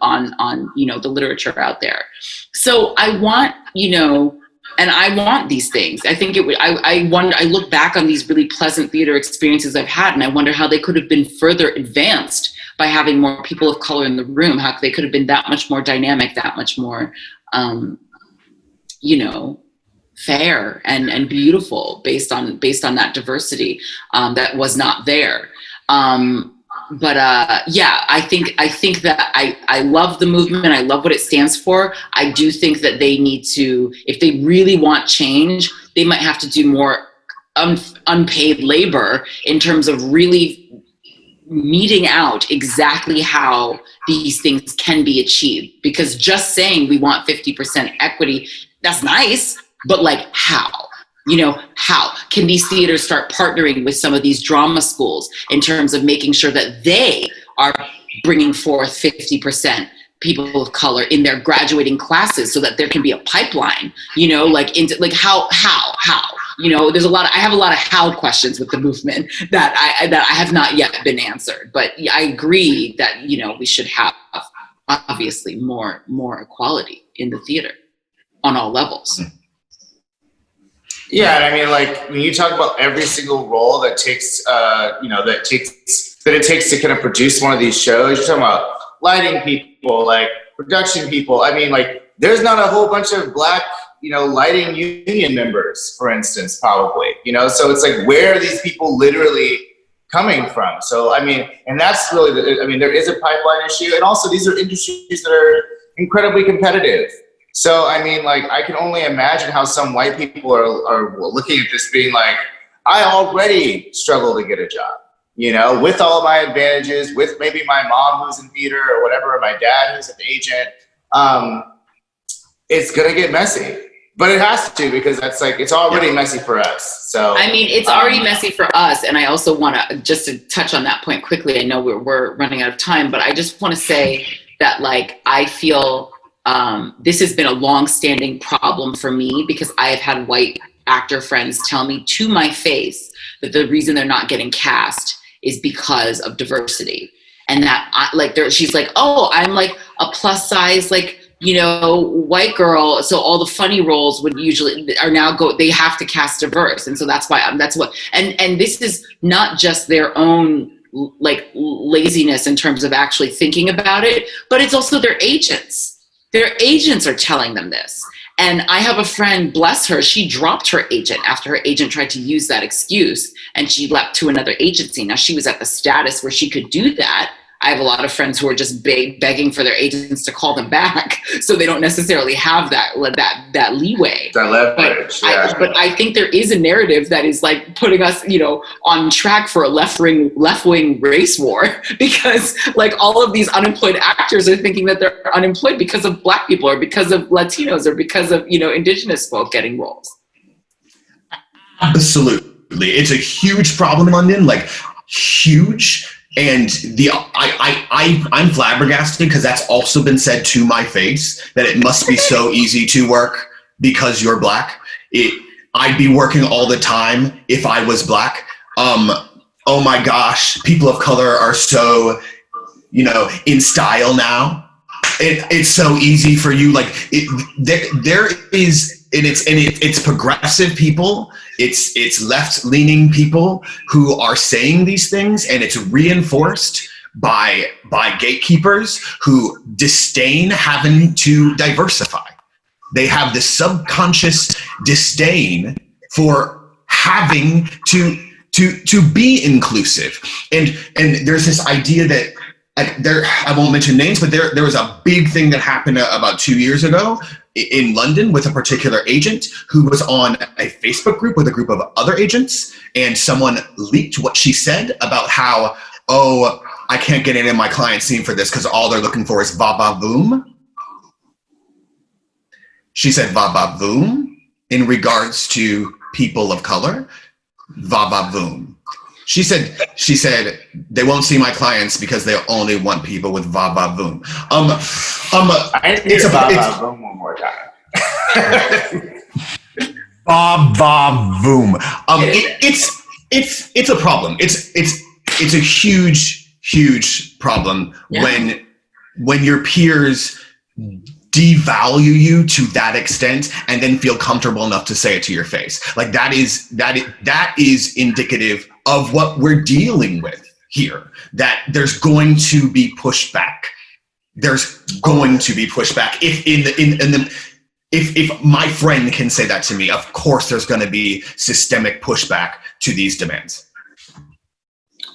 you know, the literature out there. So I want, you know, and I want these things. I think it would, I wonder, I look back on these really pleasant theater experiences I've had, and I wonder how they could have been further advanced by having more people of color in the room, how they could have been that much more dynamic, that much more, you know, fair and beautiful based on that diversity that was not there. Yeah, I think that I love the movement. I love what it stands for. I do think that they need to, if they really want change, they might have to do more unpaid labor in terms of really meting out exactly how these things can be achieved. Because just saying we want 50% equity, that's nice, but like how? You know, how can these theaters start partnering with some of these drama schools in terms of making sure that they are bringing forth 50% people of color in their graduating classes, so that there can be a pipeline, you know, like into like how, you know, I have a lot of how questions with the movement that I have not yet been answered, but I agree that, you know, we should have obviously more equality in the theater on all levels. Yeah, and I mean, like when you talk about every single role that takes, you know, that it takes to kind of produce one of these shows, you're talking about lighting people, like production people. I mean, like there's not a whole bunch of Black, you know, lighting union members, for instance, probably, you know, so it's like, where are these people literally coming from? So, I mean, and that's really, I mean, there is a pipeline issue, and also these are industries that are incredibly competitive. So, I mean, like, I can only imagine how some white people are looking at this being like, I already struggle to get a job, you know, with all my advantages, with maybe my mom who's in theater or whatever, or my dad who's an agent. It's going to get messy. But it has to, because that's like, it's already messy for us. So I mean, it's already messy for us. And I also want to, just to touch on that point quickly, I know we're running out of time, but I just want to say that, like, I feel this has been a long-standing problem for me, because I have had white actor friends tell me to my face that the reason they're not getting cast is because of diversity. And that, she's like, oh, I'm like a plus size, like, you know, white girl, so all the funny roles would usually they have to cast diverse. And so that's why and this is not just their own like laziness in terms of actually thinking about it, but it's also their agents. Their agents are telling them this. And I have a friend, bless her, she dropped her agent after her agent tried to use that excuse, and she leapt to another agency. Now she was at the status where she could do that. I have a lot of friends who are just begging for their agents to call them back, so they don't necessarily have that leeway. That leverage. But I think there is a narrative that is like putting us, you know, on track for a left-wing race war, because like all of these unemployed actors are thinking that they're unemployed because of Black people or because of Latinos or because of, you know, Indigenous folk getting roles. Absolutely, it's a huge problem in London, like huge. And I'm flabbergasted, because that's also been said to my face, that it must be so easy to work because you're Black. I'd be working all the time if I was Black. Oh my gosh, people of color are so, you know, in style now. It's so easy for you. Like there is, and it's progressive people. It's left-leaning people who are saying these things, and it's reinforced by gatekeepers who disdain having to diversify. They have this subconscious disdain for having to be inclusive. And there's this idea that I won't mention names, but there was a big thing that happened about 2 years ago in London with a particular agent who was on a Facebook group with a group of other agents, and someone leaked what she said about how, oh, I can't get any of my clients seen for this because all they're looking for is va-va-voom. She said va-va-voom in regards to people of color, va-va-voom. She said they won't see my clients because they only want people with va-va-voom. I need to va-va-voom one more time. Va-va-voom. It's a problem. It's a huge problem when your peers devalue you to that extent and then feel comfortable enough to say it to your face. Like that is indicative of what we're dealing with here, that there's going to be pushback. There's going to be pushback. If my friend can say that to me, of course there's going to be systemic pushback to these demands.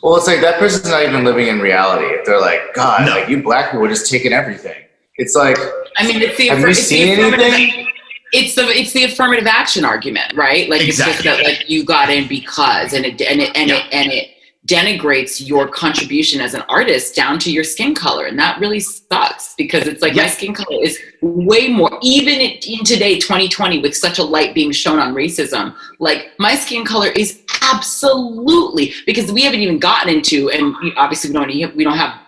Well, it's like that person's not even living in reality. If they're like, God, like you black people are just taking everything. It's like, I mean, have you seen anything? It's the affirmative action argument, right? Like exactly. It's just that like you got in because, and it denigrates your contribution as an artist down to your skin color, and that really sucks because it's like my skin color is way more, even in today 2020 with such a light being shown on racism, like my skin color is absolutely, because we haven't even gotten into, and obviously we don't have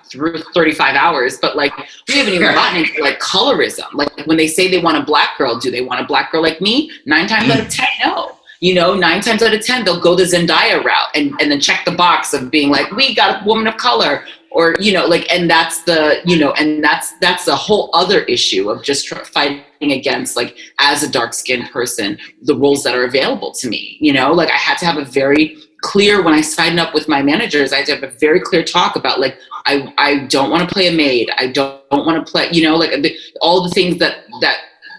35 hours, but like we haven't even gotten into like colorism. Like when they say they want a black girl, do they want a black girl like me? 9 times out of 10, no. 9 times out of 10, they'll go the Zendaya route and then check the box of being like, we got a woman of color, or, and that's the, and that's a whole other issue of just fighting against, like, as a dark-skinned person, the roles that are available to me, like I had to have a very clear, when I signed up with my managers, I had to have a very clear talk about like, I don't want to play a maid. I don't want to play, all the things that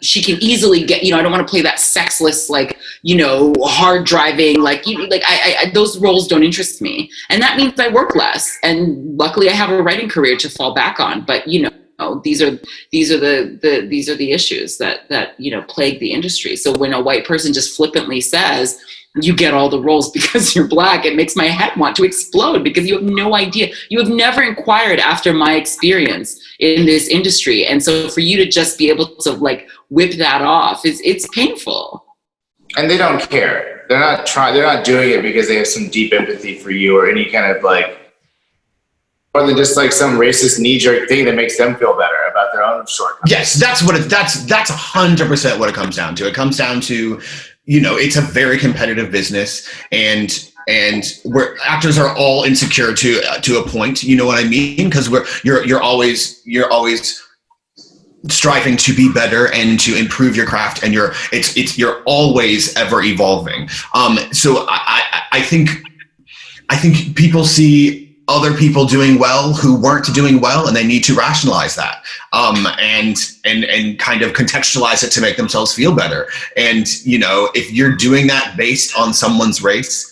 she can easily get, I don't want to play that sexless, like, hard driving, like, I those roles don't interest me. And that means I work less. And luckily I have a writing career to fall back on. But, these are the issues that plague the industry. So when a white person just flippantly says, you get all the roles because you're black, it makes my head want to explode because you have no idea. You have never inquired after my experience in this industry. And so for you to just be able to like whip that off, it's painful. And they don't care. They're not doing it because they have some deep empathy for you or any kind of like, more than just like some racist knee-jerk thing that makes them feel better about their own shortcomings. Yes, that's 100% what it comes down to. It comes down to, it's a very competitive business, and where actors are all insecure to a point. You know what I mean? Because you're always striving to be better and to improve your craft, and you're always ever evolving. So I think people see other people doing well who weren't doing well, and they need to rationalize that and kind of contextualize it to make themselves feel better. And if you're doing that based on someone's race,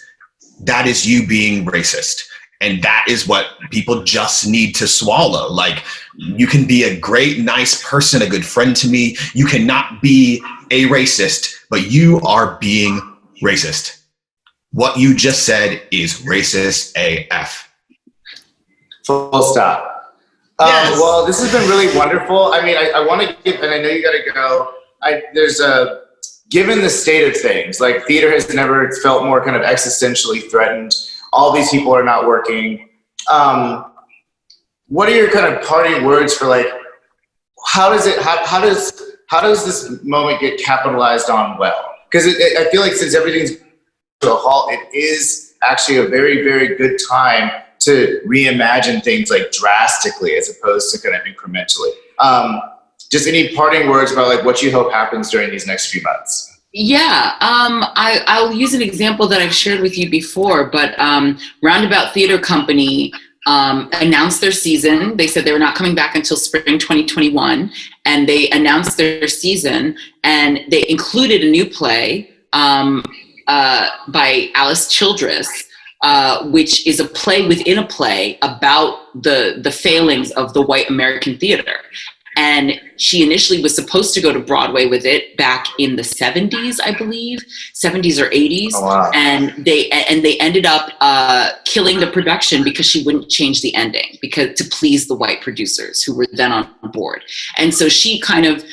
that is you being racist, and that is what people just need to swallow. Like, you can be a great, nice person, a good friend to me. You cannot be a racist, but you are being racist. What you just said is racist AF. Full stop. Yes. Well, this has been really wonderful. I mean, I want to give, and I know you got to go. Given the state of things, like theater has never felt more kind of existentially threatened. All these people are not working. What are your kind of parting words for like, how does this moment get capitalized on well? Because I feel like since everything's to a halt, it is actually a very, very good time to reimagine things like drastically as opposed to kind of incrementally. Just any parting words about like what you hope happens during these next few months? Yeah, I'll use an example that I've shared with you before, but Roundabout Theater Company announced their season. They said they were not coming back until spring 2021, and they announced their season, and they included a new play by Alice Childress, which is a play within a play about the failings of the white American theater. And she initially was supposed to go to Broadway with it back in the 70s, I believe, 70s or 80s. Oh, wow. And they ended up killing the production because she wouldn't change the ending to please the white producers who were then on board. And so she kind of,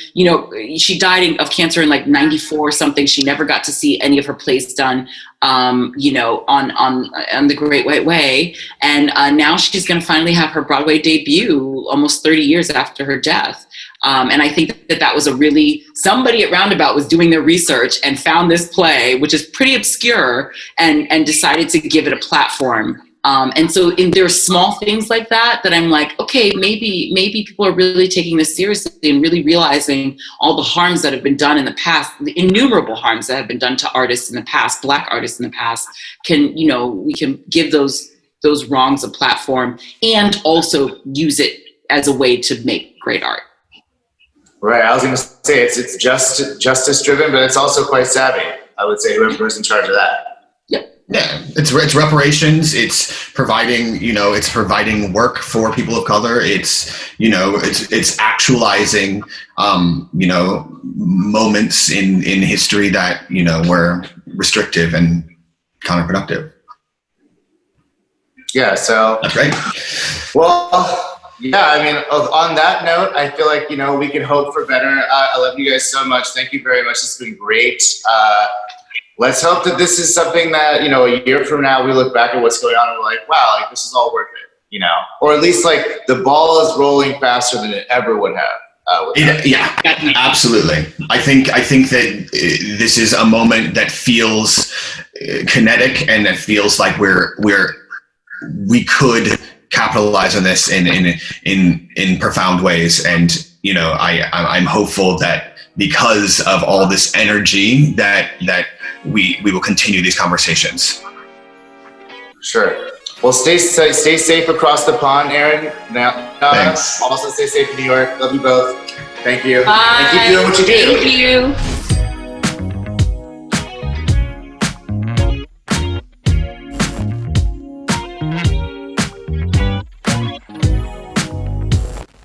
she died of cancer in like 94 or something. She never got to see any of her plays done, on The Great White Way. And now she's going to finally have her Broadway debut almost 30 years after her death. And I think that was somebody at Roundabout was doing their research and found this play, which is pretty obscure, and decided to give it a platform And so there are small things like that I'm like, okay, maybe people are really taking this seriously and really realizing all the harms that have been done in the past, the innumerable harms that have been done to artists in the past, Black artists in the past. We can give those wrongs a platform and also use it as a way to make great art. Right. I was going to say it's justice driven, but it's also quite savvy. I would say whoever's in charge of that. Yeah, it's reparations. It's providing work for people of color. It's actualizing moments in history that were restrictive and counterproductive. Yeah, so that's great. Well, yeah, I mean, on that note, I feel like we can hope for better. I love you guys so much. Thank you very much. It's been great. Let's hope that this is something that, a year from now, we look back at what's going on and we're like, wow, like this is all worth it, or at least like the ball is rolling faster than it ever would have. Yeah, absolutely. I think that this is a moment that feels kinetic and that feels like we could capitalize on this in profound ways. And, I'm hopeful that because of all this energy that we will continue these conversations. Sure. Well, stay safe across the pond, Aaron. Now, thanks. Also stay safe in New York. Love you both. Thank you. Bye. And keep doing what you do. Thank you.